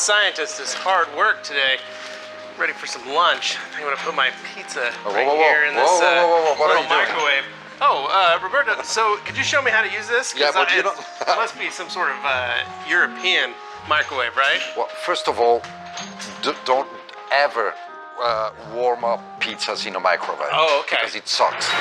scientist is hard work today. Ready for some lunch. I'm gonna put my pizza here in this little microwave. Oh, Roberto, so could you show me how to use this? Yeah, but you don't... It must be some sort of European microwave, right? Well, first of all, don't ever warm up pizzas in a microwave. Oh, okay. Because it sucks.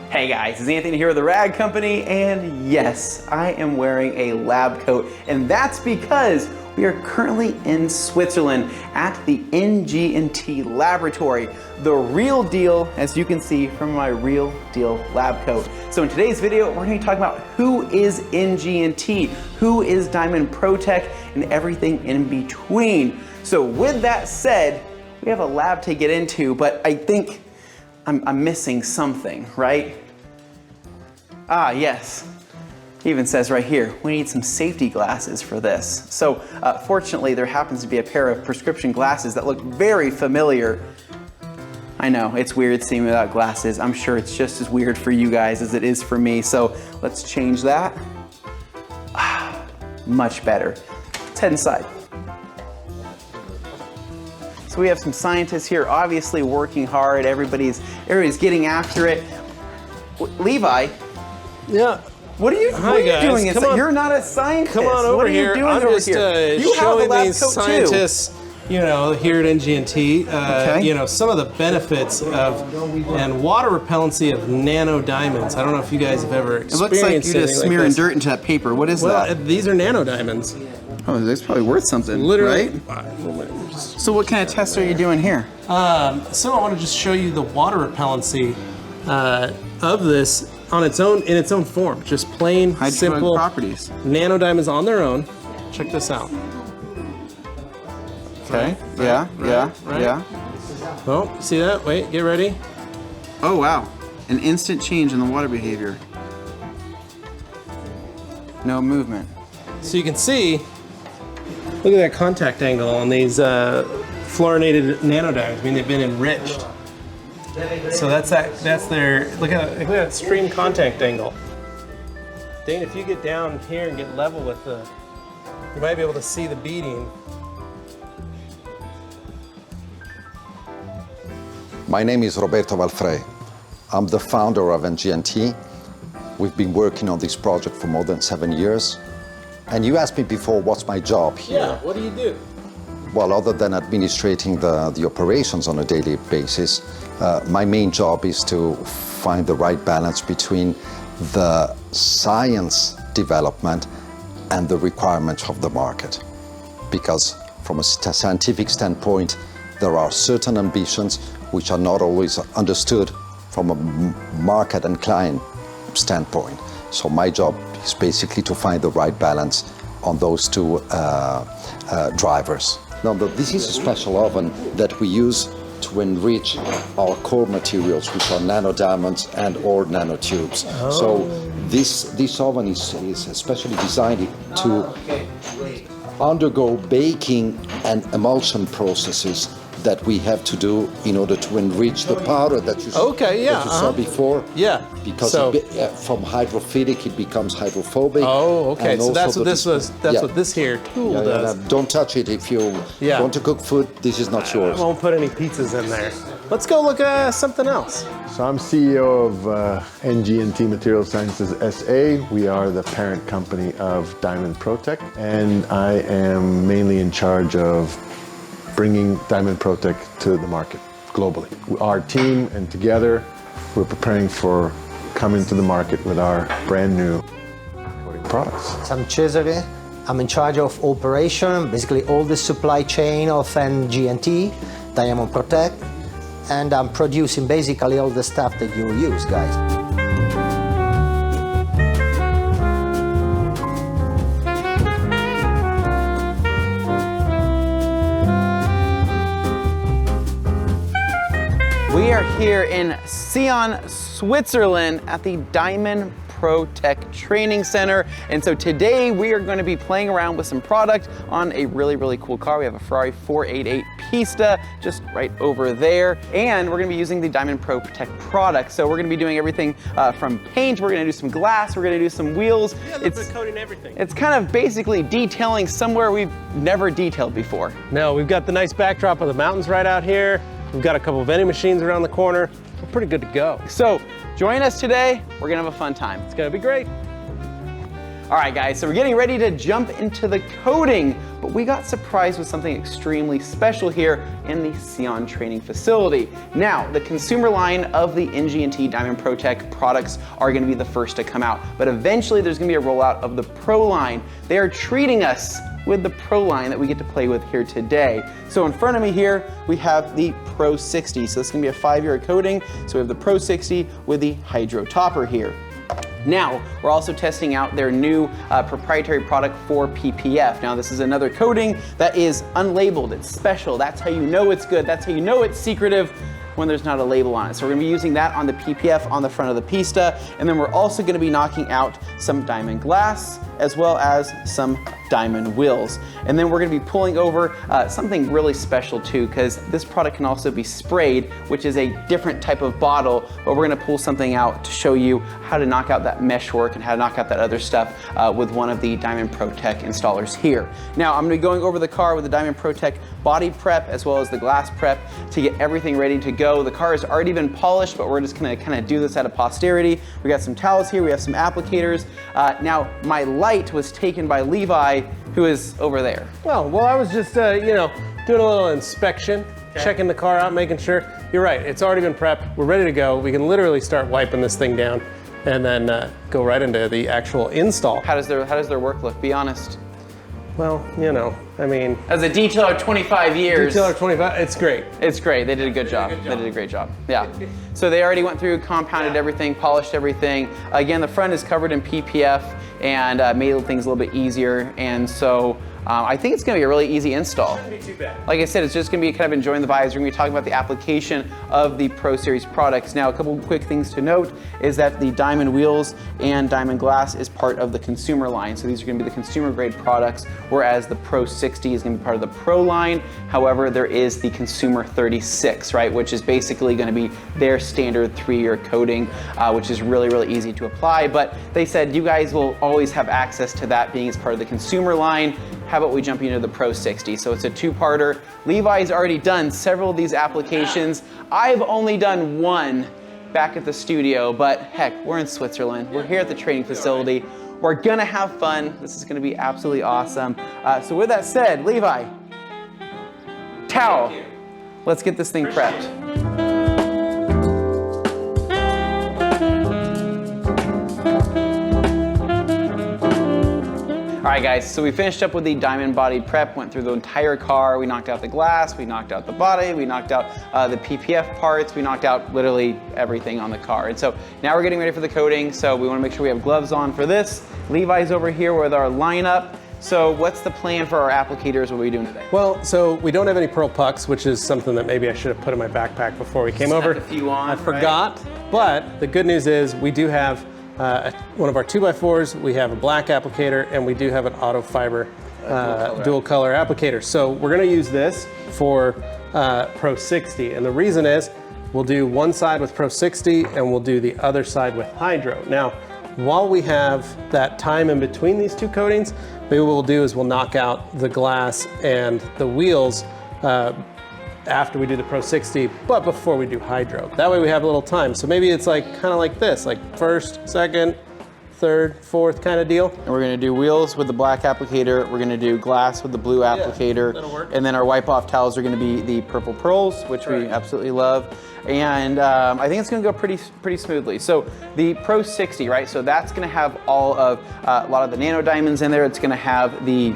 Hey guys, it's Anthony here with the Rag Company, and yes, I am wearing a lab coat, and that's because we are currently in Switzerland at the NGNT laboratory. The real deal, as you can see from my real deal lab coat. So in today's video, we're going to be talking about who is NGNT, who is Diamond ProTech, and everything in between. So with that said, we have a lab to get into, but I think I'm missing something, right? Ah, yes. It even says right here, we need some safety glasses for this. So fortunately, there happens to be a pair of prescription glasses that look very familiar. I know, it's weird seeing without glasses. I'm sure it's just as weird for you guys as it is for me. So let's change that. Ah, much better. Let's head inside. So we have some scientists here, obviously working hard. Everybody's getting after it. Levi. Yeah. What are you doing? You're not a scientist. Come on over here. What are you doing over here? You showing these scientists, you know, here at NGNT, you know, some of the benefits of and water repellency of nanodiamonds. I don't know if you guys have ever experienced it. Looks like you're just smearing like dirt into that paper. What is that? Well, these are nanodiamonds. Oh, that's probably worth something, literally, right? So what kind of tests are you doing here? So I want to just show you the water repellency of this on its own, in its own form. Just plain, simple properties. Nanodiamonds on their own. Check this out. Okay. Yeah. Oh, see that? Wait, get ready. Oh wow, an instant change in the water behavior. No movement. So you can see, look at that contact angle on these fluorinated nanodiamonds. I mean, they've been enriched. So that's their, look at that stream contact angle. Dane, if you get down here and get level with the, you might be able to see the beading. My name is Roberto Valfrey. I'm the founder of NGNT. We've been working on this project for more than 7 years. And you asked me before, what's my job here? Yeah, what do you do? Well, other than administrating the operations on a daily basis, my main job is to find the right balance between the science development and the requirements of the market. Because from a scientific standpoint, there are certain ambitions which are not always understood from a market and client standpoint. So my job is basically to find the right balance on those two drivers. Now, this is a special oven that we use to enrich our core materials, which are nanodiamonds and or nanotubes. Oh. So this oven is especially designed to undergo baking and emulsion processes that we have to do in order to enrich the powder that you, saw before. Yeah. Because from hydrophilic it becomes hydrophobic. Oh, okay. So that's what this was. That's what this here tool does. Don't touch it if you want to cook food. This is not yours. I won't put any pizzas in there. Let's go look at something else. So I'm CEO of NGNT Material Sciences SA. We are the parent company of Diamond ProTech, and I am mainly in charge of bringing Diamond ProTech to the market globally. Our team and together, we're preparing for coming to the market with our brand new coating products. I'm Cesare. I'm in charge of operation, basically all the supply chain of NGNT, Diamond ProTech, and I'm producing basically all the stuff that you use, guys. We are here in Sion, Switzerland at the Diamond ProTech Training Center. And so today we are going to be playing around with some product on a really, really cool car. We have a Ferrari 488 Pista just right over there. And we're going to be using the Diamond ProTech product. So we're going to be doing everything from paint, we're going to do some glass, we're going to do some wheels. Yeah, it's coating everything. It's kind of basically detailing somewhere we've never detailed before. No, we've got the nice backdrop of the mountains right out here. We've got a couple of vending machines around the corner. We're pretty good to go. So join us today. We're going to have a fun time. It's going to be great. All right, guys, so we're getting ready to jump into the coating, but we got surprised with something extremely special here in the Sion training facility. Now, the consumer line of the NGNT Diamond ProTech products are going to be the first to come out, but eventually there's going to be a rollout of the Pro line. They are treating us with the Pro line that we get to play with here today. So in front of me here, we have the Pro 60. So this is going to be a 5-year coating. So we have the Pro 60 with the Hydro Topper here. Now, we're also testing out their new proprietary product for PPF. Now, this is another coating that is unlabeled, it's special. That's how you know it's good. That's how you know it's secretive, when there's not a label on it. So we're gonna be using that on the PPF on the front of the Pista, and then we're also gonna be knocking out some diamond glass as well as some diamond wheels. And then we're gonna be pulling over something really special too, because this product can also be sprayed, which is a different type of bottle, but we're gonna pull something out to show you how to knock out that meshwork and how to knock out that other stuff with one of the Diamond ProTech installers here. Now, I'm gonna be going over the car with the Diamond ProTech body prep as well as the glass prep to get everything ready to go. The car has already been polished, but we're just gonna kind of do this out of posterity. We got some towels here, we have some applicators. Now, my light was taken by Levi, who is over there. Well, I was just, you know, doing a little inspection, checking the car out, making sure. You're right, it's already been prepped. We're ready to go. We can literally start wiping this thing down and then go right into the actual install. How does their work look? Be honest. Well, you know, I mean, As a detailer 25 years. Detailer 25, it's great. It's great. They did a good job. They did a great job. Yeah. So they already went through, compounded everything, polished everything. Again, the front is covered in PPF and made things a little bit easier. And so I think it's going to be a really easy install. Shouldn't be too bad. Like I said, it's just going to be kind of enjoying the vibes. We're going to be talking about the application of the Pro Series products. Now, a couple quick things to note is that the diamond wheels and diamond glass is part of the consumer line. So these are going to be the consumer grade products, whereas the Pro 60 is going to be part of the Pro line. However, there is the Consumer 36, right, which is basically going to be their standard 3-year coating, which is really, really easy to apply. But they said you guys will always have access to that being as part of the consumer line. How about we jump into the Pro 60? So it's a 2-parter. Levi's already done several of these applications. I've only done one back at the studio, but heck, we're in Switzerland. We're here at the training facility. We're gonna have fun. This is gonna be absolutely awesome. So with that said, Levi, towel. Let's get this thing prepped. All right, guys, so we finished up with the diamond body prep, went through the entire car. We knocked out the glass, we knocked out the body, we knocked out the PPF parts, we knocked out literally everything on the car. And so now we're getting ready for the coating, so we wanna make sure we have gloves on for this. Levi's over here with our lineup. So what's the plan for our applicators? What are we doing today? Well, so we don't have any pearl pucks, which is something that maybe I should have put in my backpack before we came over. A few on, I forgot, but the good news is we do have one of our 2x4s, we have a black applicator, and we do have an auto fiber dual color applicator. So we're gonna use this for Pro 60. And the reason is we'll do one side with Pro 60 and we'll do the other side with Hydro. Now, while we have that time in between these two coatings, maybe what we'll do is we'll knock out the glass and the wheels after we do the Pro 60, but before we do Hydro. That way we have a little time. So maybe it's like kind of like this, like first, second, third, fourth kind of deal. And we're gonna do wheels with the black applicator, we're gonna do glass with the blue applicator, that'll work. and then our wipe off towels are gonna be the purple pearls, which we absolutely love. And I think it's gonna go pretty smoothly. So the Pro 60, right? So that's gonna have all of, a lot of the nano diamonds in there. It's gonna have the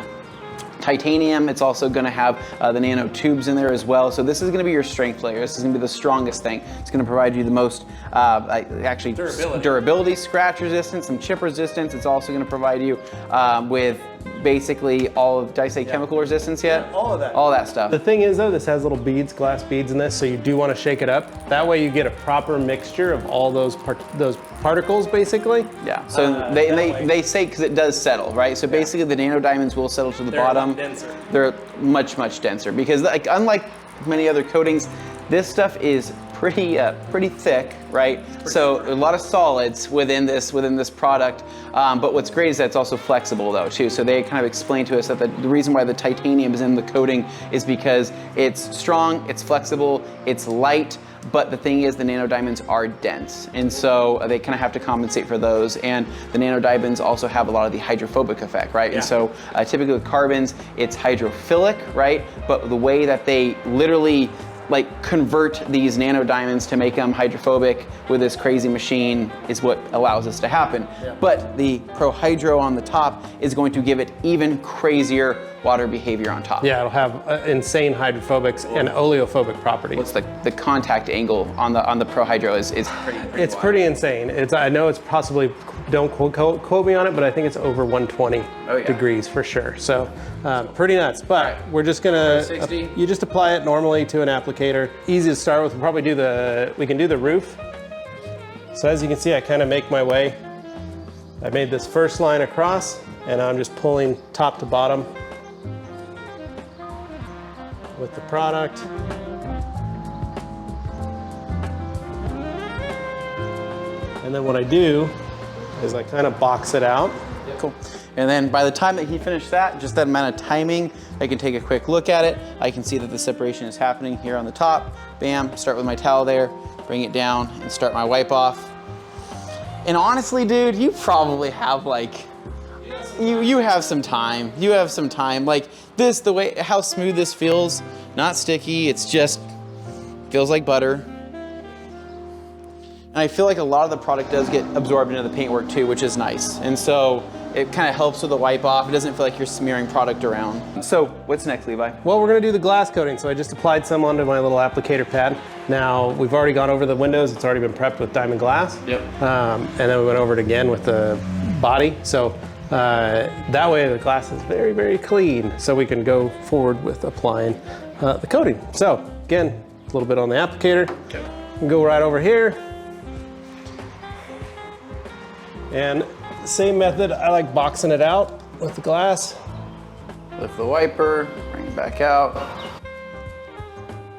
titanium. It's also going to have the nano tubes in there as well. So this is going to be your strength layer. This is going to be the strongest thing. It's going to provide you the most actually durability, scratch resistance, some chip resistance. It's also going to provide you with basically all of, did I say chemical resistance yet? All of that. All that stuff. The thing is though, this has little beads, glass beads in this, so you do want to shake it up. That way you get a proper mixture of all those particles basically. Yeah, so they say because it does settle, right? So basically the nano diamonds will settle to the bottom. They're denser. They're much, much denser because like, unlike many other coatings, this stuff is pretty thick, right? So a lot of solids within this product. But what's great is that it's also flexible though too. So they kind of explained to us that the reason why the titanium is in the coating is because it's strong, it's flexible, it's light. But the thing is, the nano diamonds are dense, and so they kind of have to compensate for those. And the nano diamonds also have a lot of the hydrophobic effect, right? Yeah. And so typically with carbons, it's hydrophilic, right? But the way that they literally like convert these nano diamonds to make them hydrophobic with this crazy machine is what allows this to happen. Yeah. But the Pro Hydro on the top is going to give it even crazier water behavior on top. Yeah, it'll have insane hydrophobics and oleophobic properties. What's the contact angle on the Pro Hydro is pretty it's wild. Pretty insane. I know it's possibly, don't quote me on it, but I think it's over 120 degrees for sure. So pretty nuts. But we're just gonna, you just apply it normally to an applicator. Easy to start with. We can do the roof. So as you can see, I kind of make my way. I made this first line across, and I'm just pulling top to bottom with the product. And then what I do is I kind of box it out. Cool. And then by the time that he finished that, just that amount of timing, I can take a quick look at it. I can see that the separation is happening here on the top. Bam, start with my towel there, bring it down and start my wipe off. And honestly, dude, you probably have like, you have some time. You have some time. Like this, the way, how smooth this feels, not sticky, it's just, feels like butter. And I feel like a lot of the product does get absorbed into the paintwork too, which is nice. And so it kind of helps with the wipe off. It doesn't feel like you're smearing product around. So what's next, Levi? Well, we're gonna do the glass coating. So I just applied some onto my little applicator pad. Now, we've already gone over the windows. It's already been prepped with diamond glass. Yep. And then we went over it again with the body. So that way the glass is very, very clean. So we can go forward with applying the coating. So again, a little bit on the applicator. Okay. Go right over here. And same method, I like boxing it out with the glass. Lift the wiper, bring it back out.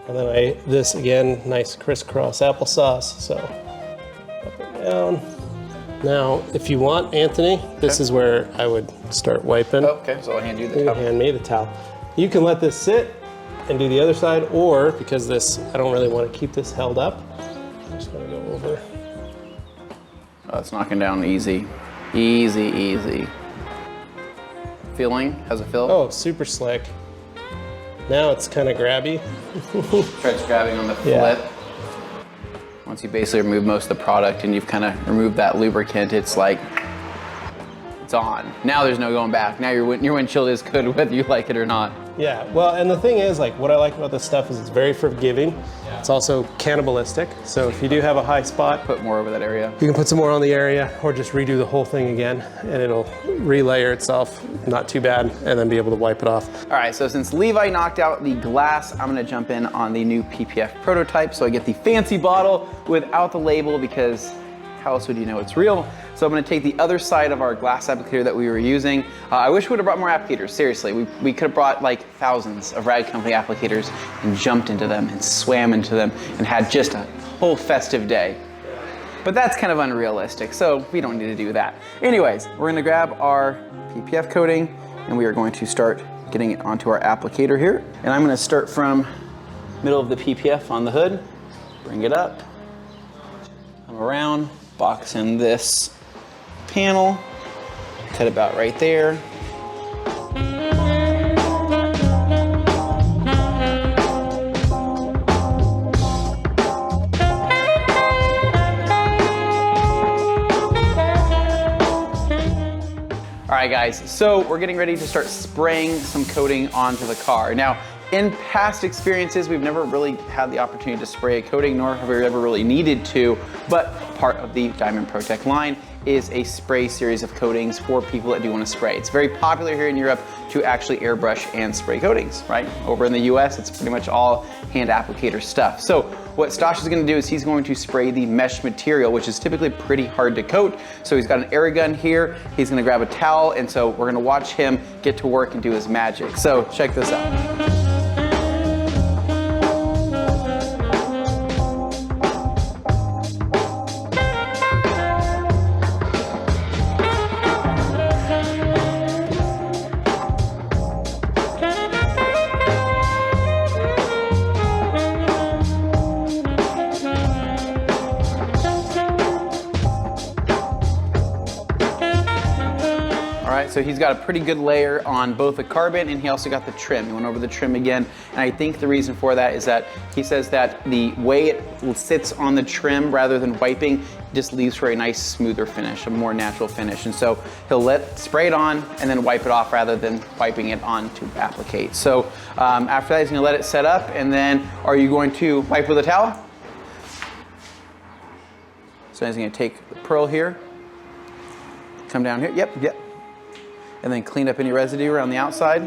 And then this again, nice crisscross applesauce, so up and down. Now, if you want, Anthony, this is where I would start wiping. Okay, so I'll hand you the towel. You can hand me the towel. You can let this sit and do the other side, or because this, I don't really want to keep this held up, I'm just gonna go over. Oh, it's knocking down easy. Easy, easy. Feeling? How's it feel? Oh, super slick. Now it's kind of grabby. Starts grabbing on the flip. Once you basically remove most of the product and you've kind of removed that lubricant, it's like, it's on. Now there's no going back. Now your windshield is good whether you like it or not. Yeah, well, and the thing is, like, what I like about this stuff is it's very forgiving. Yeah. It's also cannibalistic. So if you do have a high spot, put more over that area. You can put some more on the area or just redo the whole thing again and it'll relayer itself, not too bad, and then be able to wipe it off. All right, so since Levi knocked out the glass, I'm gonna jump in on the new PPF prototype. So I get the fancy bottle without the label because how else would you know it's real? So I'm gonna take the other side of our glass applicator that we were using. I wish we would have brought more applicators, seriously. We could have brought like thousands of Rag Company applicators and jumped into them and swam into them and had just a whole festive day. But that's kind of unrealistic, so we don't need to do that. Anyways, we're gonna grab our PPF coating and we are going to start getting it onto our applicator here. And I'm gonna start from middle of the PPF on the hood, bring it up, come around, box in this panel, cut about right there. All right guys, so we're getting ready to start spraying some coating onto the car. Now, in past experiences, we've never really had the opportunity to spray a coating, nor have we ever really needed to, but part of the Diamond ProTech line is a spray series of coatings for people that do want to spray. It's very popular here in Europe to actually airbrush and spray coatings, right? Over in the US, it's pretty much all hand applicator stuff. So what Stosh is going to do is he's going to spray the mesh material, which is typically pretty hard to coat. So he's got an air gun here. He's going to grab a towel, and so we're going to watch him get to work and do his magic. So check this out. So he's got a pretty good layer on both the carbon, and he also got the trim. He went over the trim again, and I think the reason for that is that he says that the way it sits on the trim rather than wiping just leaves for a nice smoother finish, a more natural finish. And so he'll spray it on and then wipe it off rather than wiping it on to applicate. So after that, he's gonna let it set up, and then are you going to wipe with a towel? So he's gonna take the pearl here, come down here, yep. And then clean up any residue around the outside.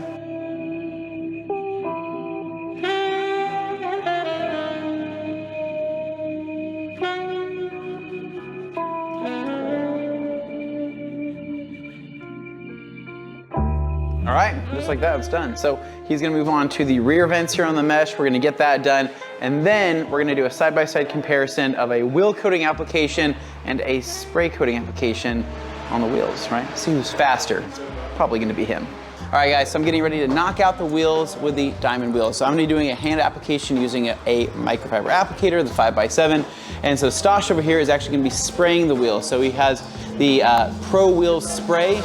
All right, just like that, it's done. So he's gonna move on to the rear vents here on the mesh. We're gonna get that done. And then we're gonna do a side-by-side comparison of a wheel coating application and a spray coating application on the wheels, right? See who's faster. It's probably gonna be him. All right guys, so I'm getting ready to knock out the wheels with the Diamond wheels. So I'm gonna be doing a hand application using a microfiber applicator, the 5x7. And so Stosh over here is actually gonna be spraying the wheels. So he has the Pro Wheel Spray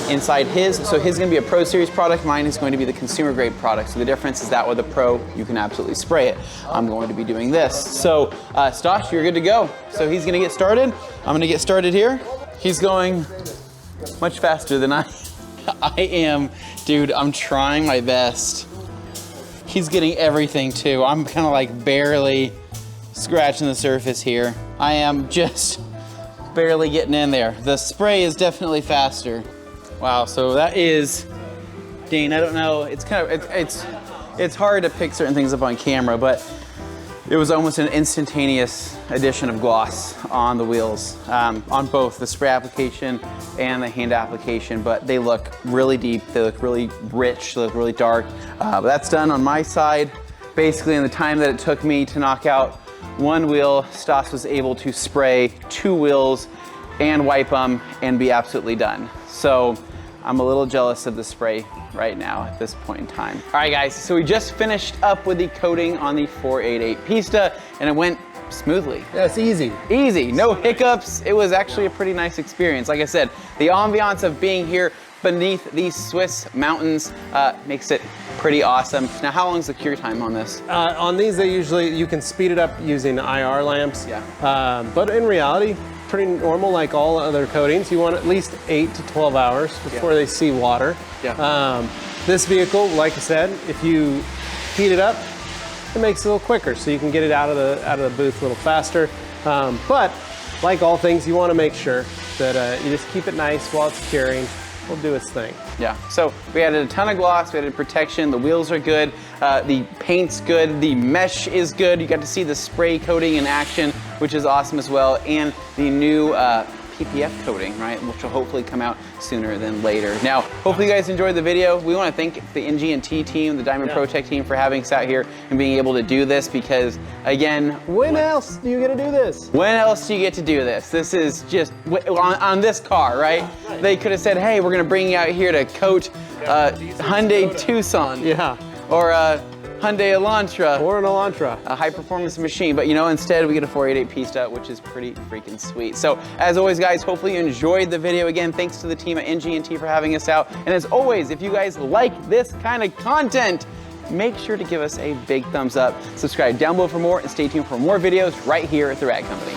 inside his. So his is gonna be a Pro Series product. Mine is going to be the consumer grade product. So the difference is that with the Pro, you can absolutely spray it. I'm going to be doing this. So Stosh, you're good to go. So he's gonna get started. I'm gonna get started here. He's going much faster than I am. Dude, I'm trying my best. He's getting everything too. I'm kind of like barely scratching the surface here. I am just barely getting in there. The spray is definitely faster. Wow, so that is, Dean, I don't know, it's kind of, it's hard to pick certain things up on camera, but it was almost an instantaneous addition of gloss on the wheels, on both the spray application and the hand application, but they look really deep, they look really rich, they look really dark. But that's done on my side. Basically, in the time that it took me to knock out one wheel, Stosh was able to spray 2 wheels and wipe them and be absolutely done. So I'm a little jealous of the spray right now at this point in time. All right guys, so we just finished up with the coating on the 488 Pista, and it went smoothly. Yeah, it's easy. Easy, no hiccups. It was actually a pretty nice experience. Like I said, the ambiance of being here beneath these Swiss mountains makes it pretty awesome. Now, how long is the cure time on this? On these, you can speed it up using IR lamps. Yeah. But in reality, pretty normal like all other coatings. You want at least 8 to 12 hours before they see water. Yeah. This vehicle, like I said, if you heat it up, it makes it a little quicker, so you can get it out of the booth a little faster. But like all things, you want to make sure that you just keep it nice while it's curing. Will do its thing. Yeah, so we added a ton of gloss, we added protection, the wheels are good, the paint's good, the mesh is good, you got to see the spray coating in action, which is awesome as well, and the new PPF coating, right, which will hopefully come out sooner than later. Now, hopefully you guys enjoyed the video. We want to thank the NGNT team, the Diamond ProTech team, for having us out here and being able to do this, because again, when else do you get to do this? When else do you get to do this? This is just on this car, right? They could have said, hey, we're going to bring you out here to coat Hyundai Tucson. Yeah. Or Hyundai Elantra. Or an Elantra. A high performance machine, but you know, instead we get a 488 Pista, which is pretty freaking sweet. So as always guys, hopefully you enjoyed the video. Again, thanks to the team at NGNT for having us out. And as always, if you guys like this kind of content, make sure to give us a big thumbs up, subscribe down below for more, and stay tuned for more videos right here at The Rag Company.